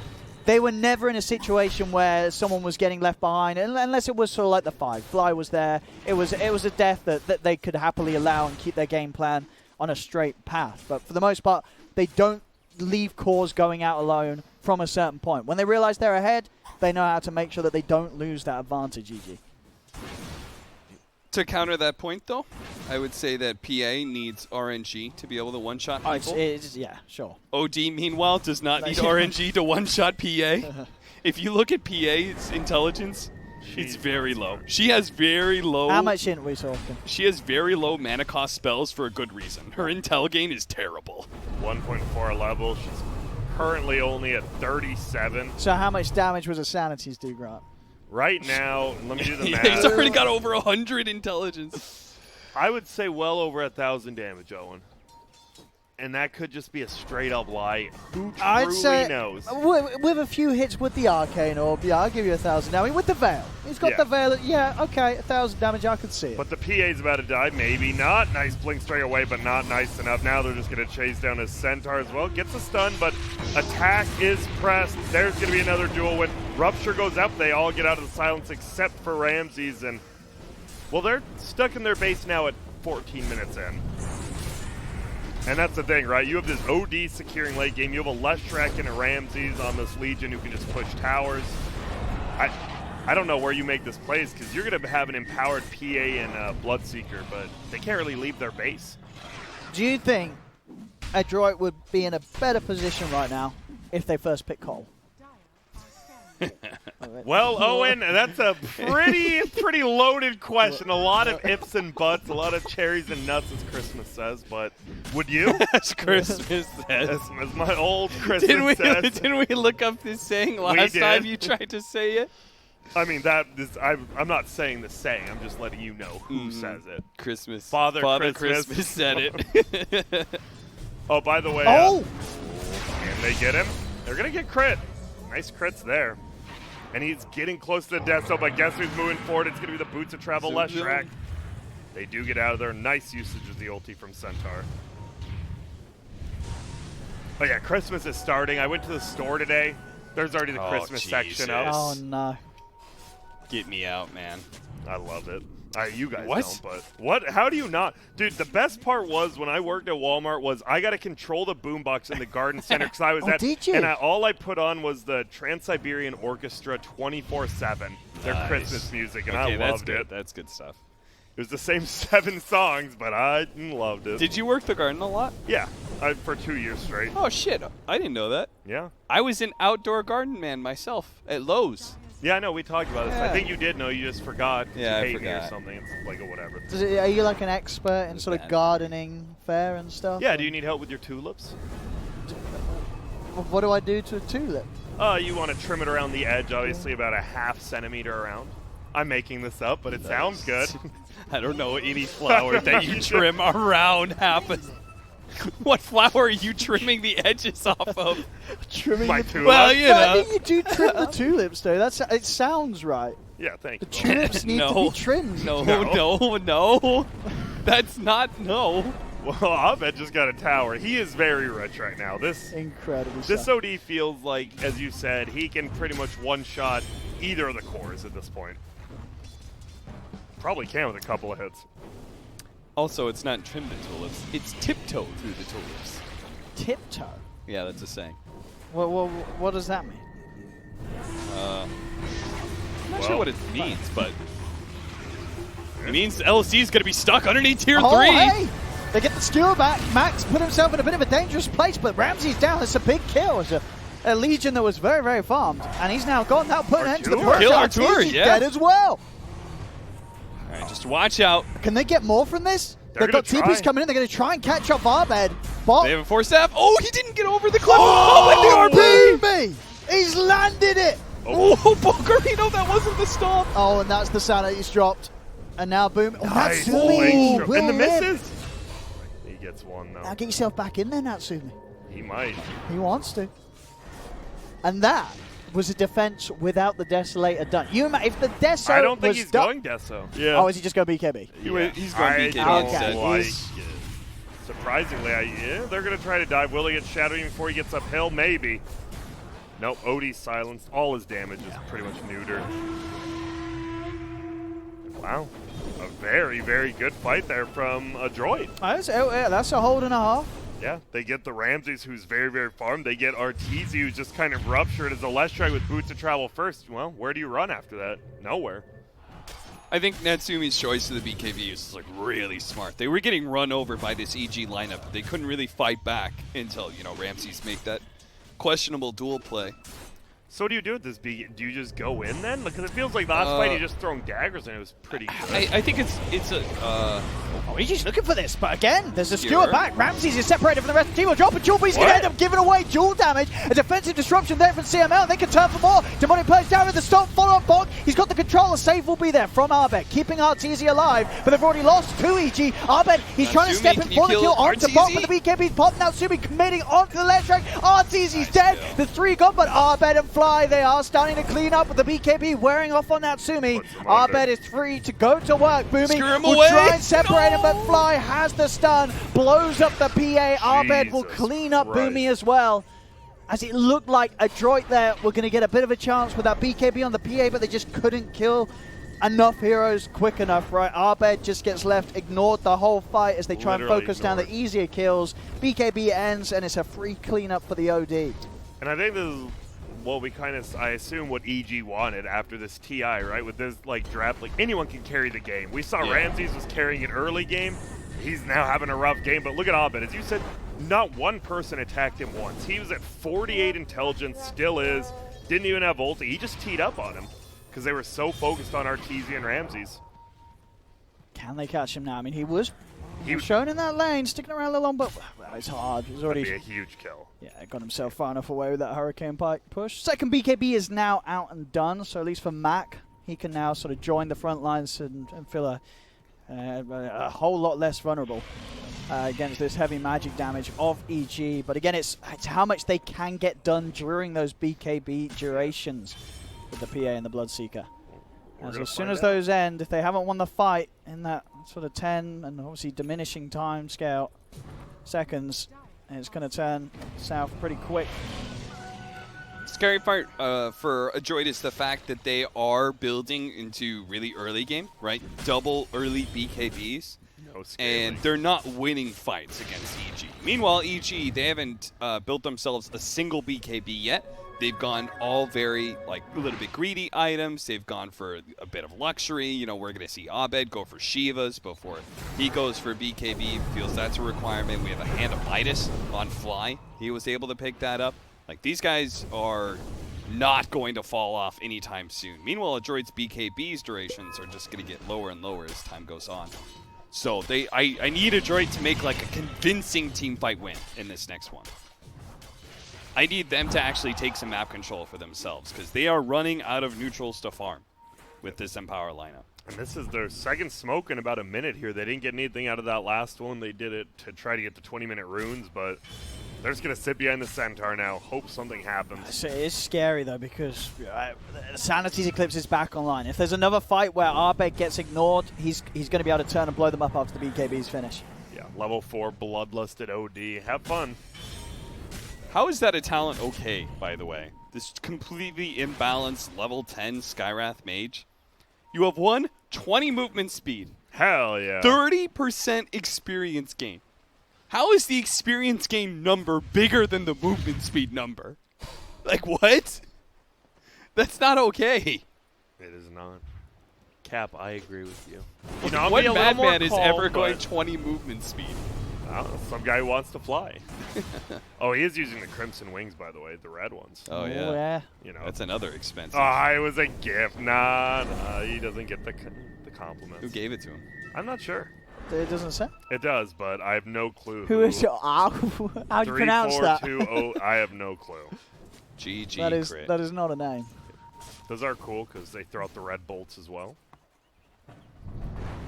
they were never in a situation where someone was getting left behind, unless it was sort of like the 5. Fly was there. It was a death that they could happily allow and keep their game plan on a straight path. But for the most part, they don't leave cores going out alone from a certain point. When they realize they're ahead, they know how to make sure that they don't lose that advantage, EG. To counter that point, though, I would say that PA needs RNG to be able to one-shot people. Yeah, sure. OD, meanwhile, does not need RNG to one-shot PA. If you look at PA's intelligence, it's very low. She has very low. How much in we talking? She has very low mana cost spells for a good reason. Her intel gain is terrible. 1.4 level. She's currently only at 37. So how much damage was a Sanity's do, Grant? Right now, let me do the math. He's already got over 100 intelligence. I would say well over 1,000 damage, Owen. And that could just be a straight up lie. Who truly knows? With a few hits with the Arcane Orb, yeah, I'll give you 1,000 damage. With the Veil. He's got the Veil. Yeah, okay, 1,000 damage, I could see it. But the PA's about to die, maybe not. Nice blink straight away, but not nice enough. Now they're just going to chase down his Centaur as well. Gets a stun, but attack is pressed. There's going to be another duel win. Rupture goes up. They all get out of the silence except for Ramses. And, well, they're stuck in their base now at 14 minutes in. And that's the thing, right? You have this OD securing late game. You have a Leshrac and a Ramses on this Legion who can just push towers. I don't know where you make this plays because you're going to have an empowered PA and Bloodseeker, but they can't really leave their base. Do you think Adroit would be in a better position right now if they first pick Cole? Well, Owen, that's a pretty loaded question. A lot of ifs and buts, a lot of cherries and nuts, as Christmas says. But would you? As Christmas says. As my old Christmas says. Didn't we look up this saying last time you tried to say it? I mean, I'm not saying the saying. I'm just letting you know who says it. Christmas. Father Christmas said it. Oh, by the way. Oh! Can they get him? They're going to get crit. Nice crits there. And he's getting close to the death zone, but guess who's moving forward? It's going to be the Boots of Travel Leshrac. They do get out of there. Nice usage of the ulti from Centaur. Oh yeah, Christmas is starting. I went to the store today. There's already the Christmas section up. Oh no. Get me out, man. I love it. You guys don't, but what? How do you not? Dude, the best part was when I worked at Walmart was I got to control the boombox in the garden center because I was did you? And all I put on was the Trans-Siberian Orchestra 24/7, their Christmas music, and I loved it. That's good stuff. It was the same 7 songs, but I loved it. Did you work the garden a lot? Yeah, for 2 years straight. Oh, shit. I didn't know that. Yeah. I was an outdoor garden man myself at Lowe's. Yeah, I know. We talked about this. Yeah. I think you did know. You just forgot. Yeah, you I hate me or forgot. something. It's like a whatever. Are you like an expert in sort of gardening fare and stuff? Yeah, do you need help with your tulips? What do I do to a tulip? You want to trim it around the edge, obviously about a ½ centimeter around. I'm making this up, but it sounds good. I don't know any flower that you trim around half a... What flower are you trimming the edges off of? Trimming my the tulip. Well, you I know. think you do trim the tulips, though. It sounds right. Yeah, thank The you. tulips need to be trimmed. No. That's not, no. Well, Abed just got a tower. He is very rich right now. Incredible This stuff. OD feels like, as you said, he can pretty much one-shot either of the cores at this point. Probably can with a couple of hits. Also, it's not trim the tulips. It's tiptoe through the tulips. Tiptoe? Yeah, that's a saying. What does that mean? I'm not sure what it means, but it means LC is going to be stuck underneath tier 3. Hey! They get the skill back. Max put himself in a bit of a dangerous place, but Ramsey's down. It's a big kill. It's a Legion that was very, very farmed, and he's now gone. Now put an end to the push. Kill Artur, He's yeah. dead as well. All right, just watch out. Can they get more from this? They're They've got gonna TPs try. coming in. They're going to try and catch up Arbed. Bot. They have a 4-staff. Oh, he didn't get over the cliff. Oh, and the RP! baby! He's landed it. Oh, Bogarino, that wasn't the stop. Oh, and that's the sound that he's dropped. And now Boom. Oh, Nice Natsumi blink. will And the live. misses. He gets one, though. Now get yourself back in there, Natsumi. He might. He wants to. And that was a defense without the Desolator done. If the Deso I don't think was he's done, going Deso. Yeah. Oh, is he just going BKB? He's going I BKB don't instead. like He's- it. Surprisingly, they're going to try to dive. Will he get shadowing before he gets uphill? Maybe. Nope, Odie's silenced. All his damage is pretty much neutered. Wow. A very, very good fight there from Adroit. That's a hold and a half. Yeah, they get the Ramses, who's very, very farmed. They get Arteezy, who's just kind of ruptured as a Leshrac with Boots of Travel first. Well, where do you run after that? Nowhere. I think Natsumi's choice of the BKB is like really smart. They were getting run over by this EG lineup. They couldn't really fight back until, Ramses make that questionable duel play. So what do you do with this? Do you just go in then? Because it feels like last fight you just throwing daggers and it was pretty good. I think it's a. Oh, he's just looking for this, but again, there's a skewer back. Ramses is separated from the rest of the team. Will drop a jewel, but he's going to end up giving away jewel damage. A defensive disruption there from CML. They can turn for more. Demonic plays down with the stop, follow-up bonk. He's got the control. A save will be there from Arbed, keeping Arteezy alive, but they've already lost to EG. Arbed, he's trying to step in for the kill onto bot, but the BKB's popped. Now Sumi committing onto the left track. Arteezy's dead. The 3 gone, but Arbed and Fly, they are starting to clean up with the BKB wearing off on Natsumi. Arbed is free to go to work. Boomy will try and separate him, but Fly has the stun, blows up the PA. Arbed will clean up Boomy as well. As it looked like Adroit there were going to get a bit of a chance with that BKB on the PA, but they just couldn't kill enough heroes quick enough, right? Arbed just gets left, ignored the whole fight as they try and focus down the easier kills. BKB ends, and it's a free cleanup for the OD. And I think this is what we I assume what EG wanted after this TI, right? With this, like, draft, like, anyone can carry the game. We saw Ramses was carrying it early game. He's now having a rough game, but look at Abed. As you said, not one person attacked him once. He was at 48 intelligence, still is. Didn't even have ulti. He just teed up on him because they were so focused on Arteezy and Ramses. Can they catch him now? I mean, he was shown in that lane, sticking around a little long, but it's hard. It's already that'd be a huge kill. Yeah, got himself far enough away with that Hurricane Pike push. Second BKB is now out and done, so at least for Mac, he can now sort of join the front lines and feel a whole lot less vulnerable against this heavy magic damage of EG. But again, it's how much they can get done during those BKB durations with the PA and the Bloodseeker. As soon as those end, if they haven't won the fight in that sort of 10 and obviously diminishing time scale seconds, it's going to turn south pretty quick. Scary part for Adroit is the fact that they are building into really early game, right? Double early BKBs. And they're not winning fights against EG. Meanwhile, EG, they haven't built themselves a single BKB yet. They've gone all very, like, a little bit greedy items. They've gone for a bit of luxury. You know, we're going to see Abed go for Shivas before he goes for BKB. Feels that's a requirement. We have a Hand of Midas on Fly. He was able to pick that up. Like, these guys are not going to fall off anytime soon. Meanwhile, Adroit's BKB's durations are just going to get lower and lower as time goes on. So I need Adroit to make, like, a convincing team fight win in this next one. I need them to actually take some map control for themselves because they are running out of neutrals to farm with this Empower lineup. And this is their second smoke in about a minute here. They didn't get anything out of that last one. They did it to try to get the 20-minute runes, but they're just going to sit behind the Centaur now, hope something happens. So it is scary, though, because Sanity's Eclipse is back online. If there's another fight where Arbed gets ignored, he's going to be able to turn and blow them up after the BKB's finish. Yeah, level 4 Bloodlusted OD. Have fun. How is that a talent okay, by the way? This completely imbalanced level 10 Skyrath Mage. You have 20 movement speed. Hell yeah. 30% experience gain. How is the experience gain number bigger than the movement speed number? Like, what? That's not okay. It is not. Cap, I agree with you. You know, what madman is ever going 20 movement speed? Some guy who wants to fly. Oh, he is using the Crimson Wings, by the way, the red ones. Oh, yeah. You know, that's another expensive. Oh, it was a gift. Nah, he doesn't get the compliments. Who gave it to him? I'm not sure. It doesn't say? It does, but I have no clue. Who is your... How do you pronounce that? 3420. I have no clue. GG crit. That is not a name. Those are cool because they throw out the red bolts as well.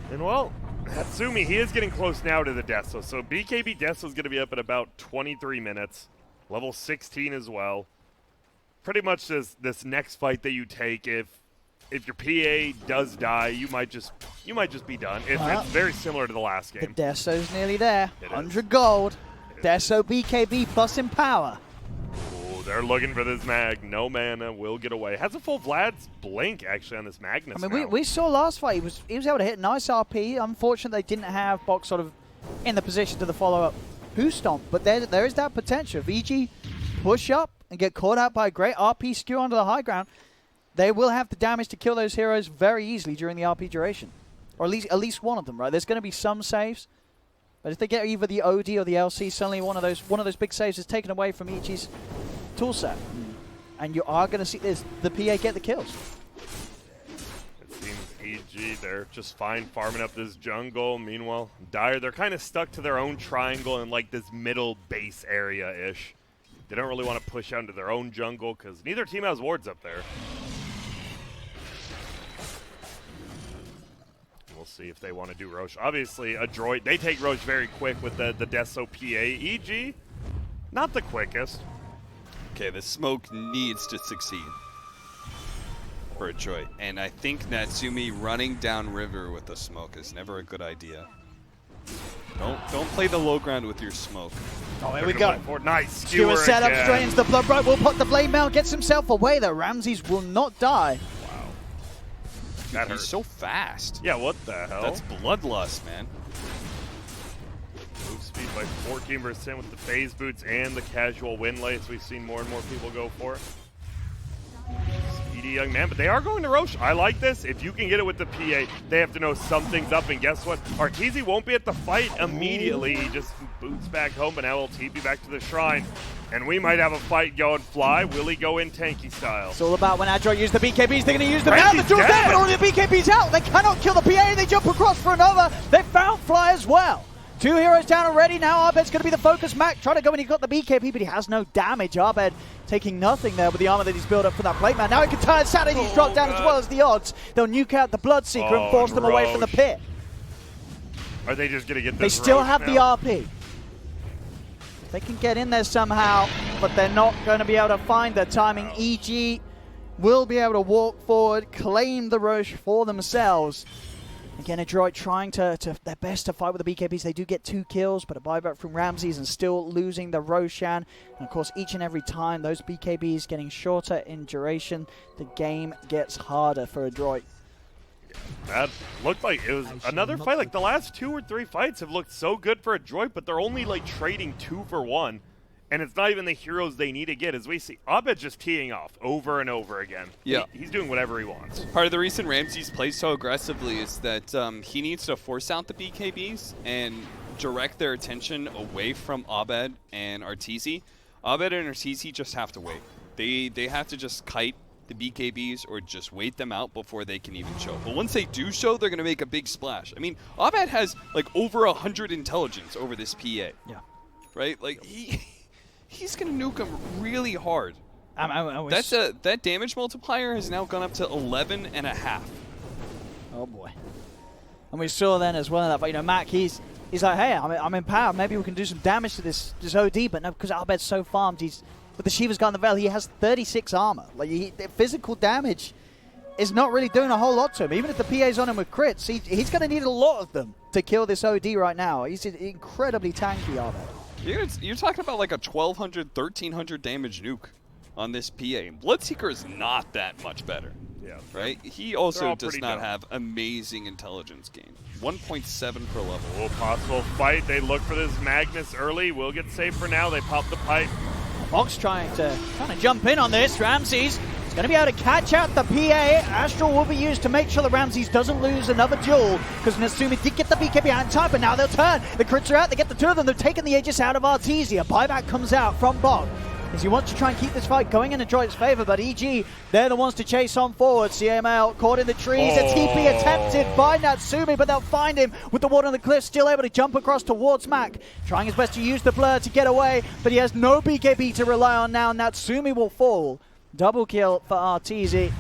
And well, Natsumi, he is getting close now to the Deso. So BKB Deso is going to be up at about 23 minutes. Level 16 as well. Pretty much this next fight that you take, if your PA does die, you might just be done. It's very similar to the last game. The Deso's nearly there. 100 gold. Deso BKB plus Empower. They're looking for this mag. No mana. Will get away. Has a full Vlad's blink, actually, on this Magnus. I mean, we saw last fight. He was able to hit nice RP. Unfortunately, they didn't have Box sort of in the position to the follow-up Who Stomp. But there is that potential. VG push up and get caught out by a great RP skew onto the high ground. They will have the damage to kill those heroes very easily during the RP duration. Or at least one of them, right? There's going to be some saves. But if they get either the OD or the LC, suddenly one of those big saves is taken away from Ichi's toolset. and you are going to see the PA get the kills. It seems EG, they're just fine farming up this jungle. Meanwhile, Dire, they're kind of stuck to their own triangle in like this middle base area-ish. They don't really want to push out into their own jungle because neither team has wards up there. We'll see if they want to do Roche. Obviously, Adroit, they take Roche very quick with the Deso PA. EG, not the quickest. Okay, the smoke needs to succeed for Adroit. And I think Natsumi running down river with the smoke is never a good idea. Don't play the low ground with your smoke. Oh, here we go. Nice Skewer set up again. straight into the blood. Right, will put the blade mail, gets himself away. The Ramses will not die. Wow. Dude, That he's hurt. so fast. Yeah, what the hell? That's bloodlust, man. Move speed by 14% with the phase boots and the casual win lates. We've seen more and more people go for it. Speedy young man, but they are going to Roche. I like this. If you can get it with the PA, they have to know something's up, and guess what? Arteezy won't be at the fight immediately. He just boots back home, but now will TP back to the shrine. And we might have a fight going fly. Will he go in tanky style? It's all about when Adroit use the BKBs, they're going to use them now. The Ramsey's duel's there, dead. but already the BKB's out. They cannot kill the PA, and they jump across for another. They found Fly as well. 2 heroes down already. Now Arbed's going to be the focus. Mac trying to go in. He got the BKB, but he has no damage. Arbed taking nothing there with the armor that he's built up for that plate man. Now he can turn Saturday. He's dropped down as well as the odds. They'll nuke out the Bloodseeker and force them away from the pit. Are they just going to get this They still Roche have now? the RP. They can get in there somehow, but they're not going to be able to find the timing. EG will be able to walk forward, claim the Roche for themselves. Again, Adroit trying to their best to fight with the BKBs. They do get 2 kills, but a buyback from Ramses and still losing the Roshan. And of course, each and every time those BKBs getting shorter in duration, the game gets harder for Adroit. That looked like it was another fight. Like the last 2 or 3 fights have looked so good for Adroit, but they're only like trading 2 for 1. And it's not even the heroes they need to get. As we see, Abed's just teeing off over and over again. Yeah. He's doing whatever he wants. Part of the reason Ramses plays so aggressively is that he needs to force out the BKBs and direct their attention away from Abed and Arteezy. Abed and Arteezy just have to wait. They have to just kite the BKBs or just wait them out before they can even show. But once they do show, they're going to make a big splash. I mean, Abed has like over 100 intelligence over this PA. Yeah. Right? Like, he's going to nuke him really hard. That damage multiplier has now gone up to 11.5. Oh boy. And we saw then as well in that fight, Mac, he's like, hey, I'm in power. Maybe we can do some damage to this OD, but no, because Abed's so farmed, with the Shiva's Guard and the Veil, he has 36 armor. Like, the physical damage is not really doing a whole lot to him. Even if the PA's on him with crits, he's going to need a lot of them to kill this OD right now. He's incredibly tanky, Abed. You're talking about like a 1,200, 1,300 damage nuke on this PA. Bloodseeker is not that much better. Yeah. Right? He also does pretty not dumb. have amazing intelligence gain. 1.7 per level. Oh, possible fight. They look for this Magnus early. Will get saved for now. They pop the pipe. Fox trying to jump in on this. Ramses is going to be able to catch out the PA. Astral will be used to make sure that Ramses doesn't lose another duel, because Natsumi did get the BKB out in time, but now they'll turn. The crits are out. They get the 2 of them. They've taken the Aegis out of Arteezy. A buyback comes out from Bog, as he wants to try and keep this fight going in Adroit's favor, but EG, they're the ones to chase on forward. CML caught in the trees. A TP attempted by Natsumi, but they'll find him with the ward on the cliff, still able to jump across towards Mac, trying his best to use the blur to get away, but he has no BKB to rely on now. Natsumi will fall. Double kill for Arteezy.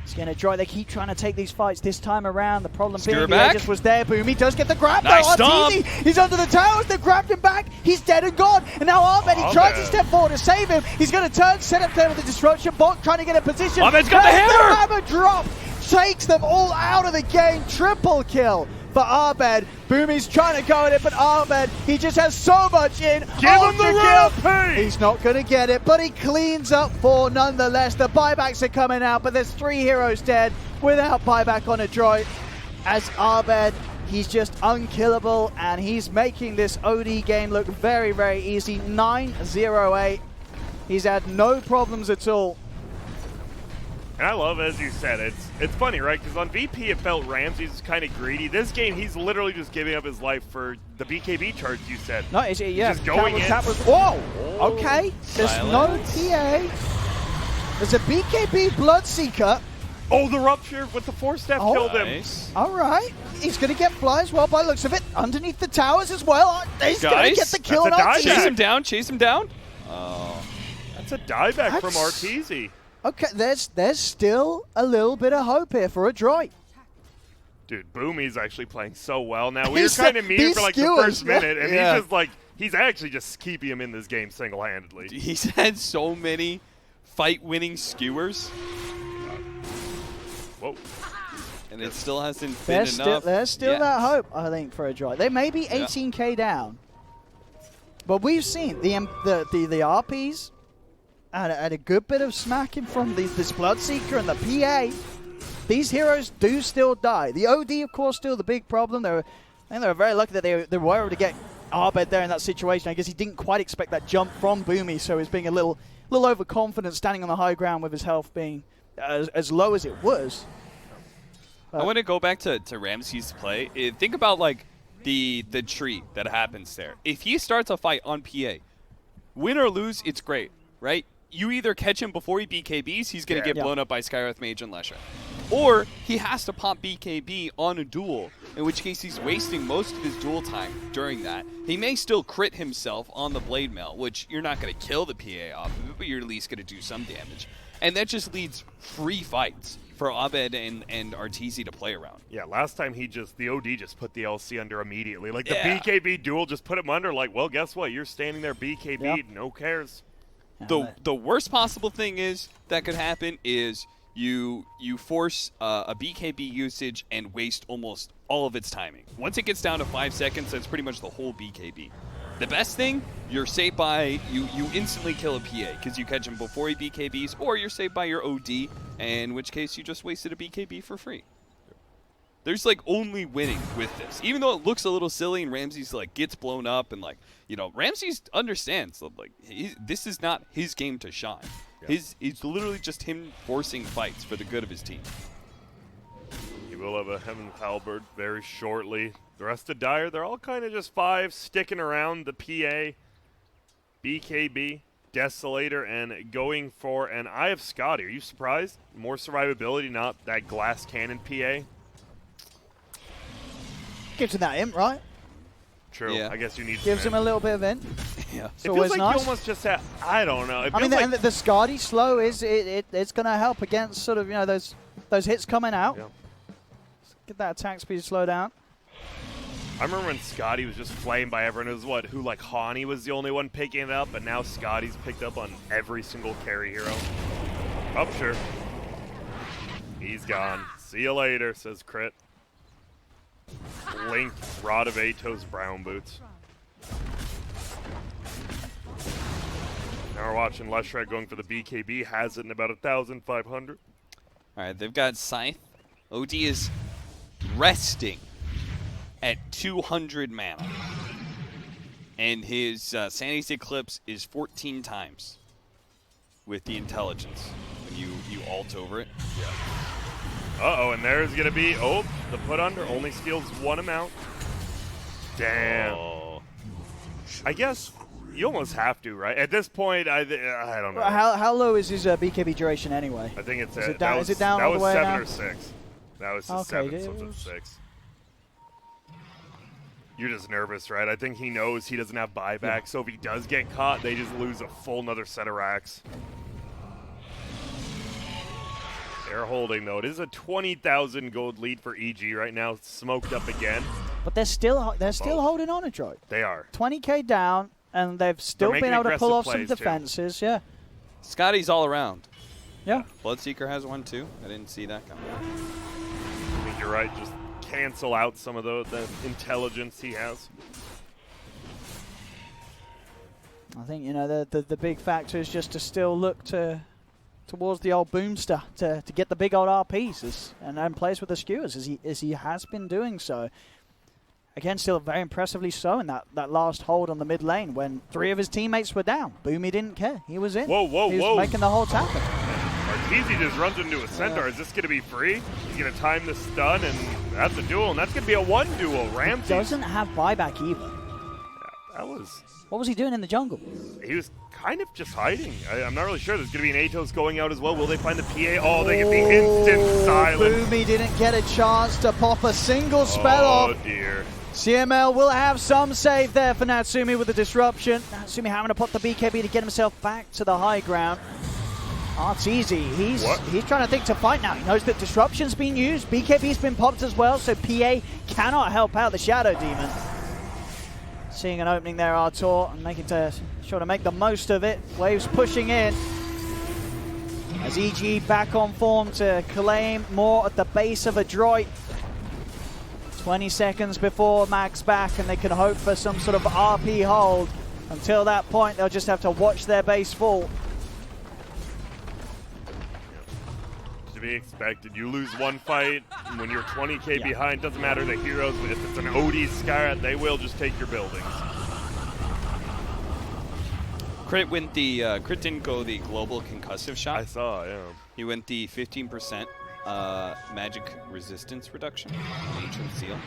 It's going to Adroit. They keep trying to take these fights this time around. The problem being the Aegis was there. Boomy does get the grab. Nice Arteezy, he's under the towers. They've grabbed him back. He's dead and gone. And now Abed, he tries to step forward to save him. He's going to turn, set up there with the disruption. Bot trying to get a position. Abed's got the hammer. The hammer drop takes them all out of the game. Triple kill for Abed. Boomy's trying to go at it, but Abed, he just has so much in. Give him the RP! He's not going to get it, but he cleans up 4 nonetheless. The buybacks are coming out, but there's 3 heroes dead without buyback on Adroit. As Abed, he's just unkillable, and he's making this OD game look very, very easy. 9-0-8. He's had no problems at all. And I love, as you said, it's funny, right? Because on VP it felt Ramses kind of greedy. This game, he's literally just giving up his life for the BKB charge you said. No, yeah. Just going in. Whoa! Okay, there's Silence. no TA. There's a BKB Bloodseeker. Oh, the Rupture with the 4-step killed him. All right. He's going to get fly as well by the looks of it. Underneath the towers as well. He's going to get the kill on That's a Arteezy. Chase him down. Oh. That's a dieback from Arteezy. Okay, there's still a little bit of hope here for Adroit. Dude, Boomy's actually playing so well now. We were kind of mean for like the first minute, and he's just like, he's actually just keeping him in this game single-handedly. He's had so many fight-winning skewers. Whoa. And it still hasn't been enough. There's still that hope, I think, for Adroit. They may be 18k down, but we've seen the RPs had a good bit of smacking from this Bloodseeker and the PA. These heroes do still die. The OD, of course, still the big problem. I think they were very lucky that they were able to get Arbed there in that situation. I guess he didn't quite expect that jump from Boomy, so he's being a little overconfident, standing on the high ground with his health being as low as it was. I want to go back to Ramsey's play. Think about like the tree that happens there. If he starts a fight on PA, win or lose, it's great, right? You either catch him before he BKBs, he's going to get blown up by Skywrath Mage and Lesha. Or he has to pop BKB on a duel, in which case he's wasting most of his duel time during that. He may still crit himself on the Blade Mail, which you're not going to kill the PA off of it, but you're at least going to do some damage. And that just leads free fights for Abed and Arteezy to play around. Yeah, last time the OD just put the LC under immediately. Like the BKB duel just put him under, like, well, guess what? You're standing there BKB, no cares. The worst possible thing is that could happen is you force a BKB usage and waste almost all of its timing. Once it gets down to 5 seconds, that's pretty much the whole BKB. The best thing, you're saved by, you instantly kill a PA because you catch him before he BKBs, or you're saved by your OD, in which case you just wasted a BKB for free. There's like only winning with this. Even though it looks a little silly and Ramsey's like gets blown up and like, you know, Ramsey understands like this is not his game to shine. Yeah. It's literally just him forcing fights for the good of his team. He will have a Heaven's Halberd very shortly. The rest of Dire, they're all kind of just 5 sticking around the PA, BKB, Desolator, and going for an Eye of Scotty. Are you surprised? More survivability, not that glass cannon PA? Gives him that imp, right? True. Yeah. I guess you need Gives him a little bit of imp. Yeah. It feels like you almost just have, I don't know. I mean, and the Scotty slow it's going to help against sort of, you know, those hits coming out. Yeah. Get that attack speed slow down. I remember when Scotty was just flamed by everyone. It was who like Hani was the only one picking it up, but now Scotty's picked up on every single carry hero. Oh, sure. He's gone. See you later, says Crit. Link, Rod of Atos, Brown Boots. Now we're watching Leshrac going for the BKB. Has it in about 1,500. All right, they've got Scythe. OD is resting at 200 mana. And his Sanity's Eclipse is 14 times with the intelligence when you ult over it. Yeah. Uh-oh, and there's going to be, the put under only steals 1 amount. Damn. Oh. I guess you almost have to, right? At this point, I don't know. How low is his BKB duration anyway? I think it's is it down all the way 7 now? or 6. That was his 7, so it's 6. You're just nervous, right? I think he knows he doesn't have buyback, yeah. So if he does get caught, they just lose a full another set of racks. They're holding, though. It is a 20,000 gold lead for EG right now, smoked up again. But they're still holding on, Adroit. They are. 20k down, and they've still been able to pull off some defenses. Too. Yeah. Scotty's all around. Yeah. Bloodseeker has one too. I didn't see that coming. I think you're right. Just cancel out some of the intelligence he has. I think, you know, the big factor is just to still look towards the old Boomster to get the big old RPs and plays with the skewers as he has been doing so. Again, still very impressively so in that last hold on the mid lane when 3 of his teammates were down. Boomy didn't care. He was in. Whoa. He was making the whole happen. Arteezy just runs into a Centaur. Yeah. Is this going to be free? He's going to time the stun, and that's a duel, and that's going to be a 1 duel. Ramsey doesn't have buyback either. That was... What was he doing in the jungle? He was kind of just hiding. I'm not really sure. There's going to be an Atos going out as well. Will they find the PA? Oh, they get the instant silence. Boomy didn't get a chance to pop a single spell off. Oh, dear. CML will have some save there for Natsumi with the disruption. Natsumi having to pop the BKB to get himself back to the high ground. It's easy. He's trying to think to fight now. He knows that disruption's been used. BKB's been popped as well, so PA cannot help out the Shadow Demon. Seeing an opening there, Artur, and making sure to make the most of it. Waves pushing in. As EG back on form to claim more at the base of Adroit. 20 seconds before max back, and they can hope for some sort of RP hold. Until that point, they'll just have to watch their base fall. To be expected. You lose one fight, and when you're 20k behind, doesn't matter the heroes, but if it's an OD Skyrat, they will just take your buildings. Crit went the Crit didn't go the global concussive shot. I saw, yeah. He went the 15% magic resistance reduction on Ancient Seal,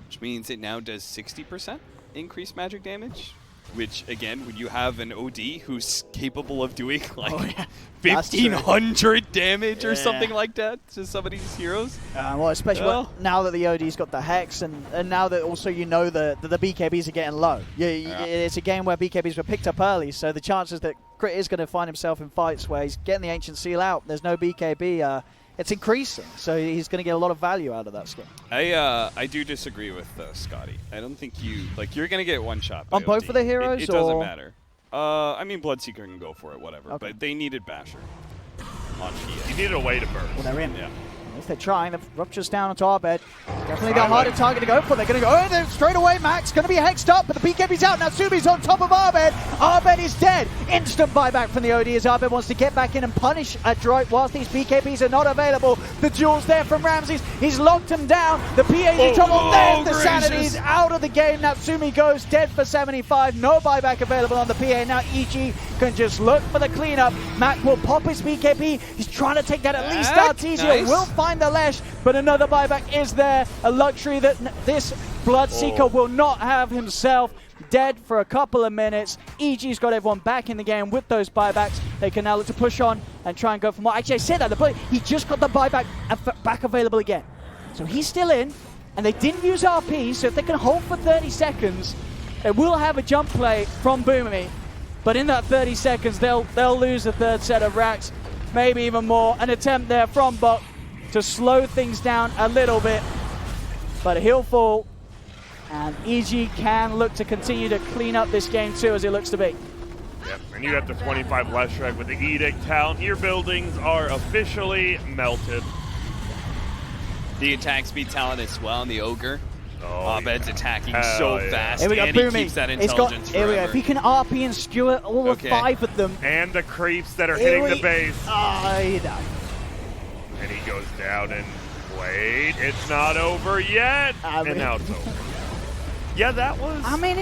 which means it now does 60% increased magic damage. Which, again, when you have an OD who's capable of doing like 1,500 damage or something like that to some of these heroes. Well, especially now that the OD's got the Hex, and now that also you know that the BKBs are getting low. It's a game where BKBs were picked up early, so the chances that Crit is going to find himself in fights where he's getting the Ancient Seal out, there's no BKB, it's increasing, so he's going to get a lot of value out of that skin. I do disagree with Scotty. I don't think you're going to get one shot by on both OD. of the heroes. It doesn't matter. I mean, Bloodseeker can go for it, whatever. Okay. But they needed Basher on PA. You needed a way to burst. Well, they're in. Yeah. If they're trying, the Rupture's down onto Arbed. Definitely the harder target to go for. They're going to go, they're straight away, Max. Going to be hexed up, but the BKB's out. Natsumi's on top of Arbed. Arbed is dead. Instant buyback from the OD as Arbed wants to get back in and punish Adroit whilst these BKBs are not available. The duel's there from Ramses. He's locked him down. The PA's in trouble. There's the Sanity's out of the game. Natsumi goes dead for 75. No buyback available on the PA. Now EG can just look for the cleanup. Mac will pop his BKB. He's trying to take that at least Artesia. Nice. Will find the Lesh, but another buyback is there. A luxury that this Bloodseeker will not have himself. Dead for a couple of minutes. EG's got everyone back in the game with those buybacks. They can now look to push on and try and go for more. Actually, I said that. He just got the buyback back available again. So he's still in, and they didn't use RP, so if they can hold for 30 seconds, they will have a jump play from Boomy. But in that 30 seconds, they'll lose the third set of racks, maybe even more. An attempt there from Buck to slow things down a little bit, but he'll fall, and EG can look to continue to clean up this game too, as it looks to be. Yep, and you have the 25 Leshrac with the Edict talent. Your buildings are officially melted. The attack speed talent as well, and the Ogre. Oh, Abed's attacking Hell so yeah. fast, Here we go, and he Boomy. keeps that Here intelligence we go. forever. If he can RP and skewer all of 5 of them. And the creeps that are hitting the base. You know. And he goes down and wait, it's not over yet. And now it's over. Yeah, that was... I mean,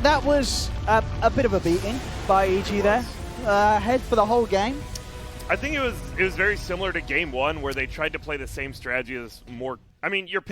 that was a bit of a beating by EG there. Head for the whole game. I think it was very similar to game 1 where they tried to play the same strategy as more... I mean, you're picking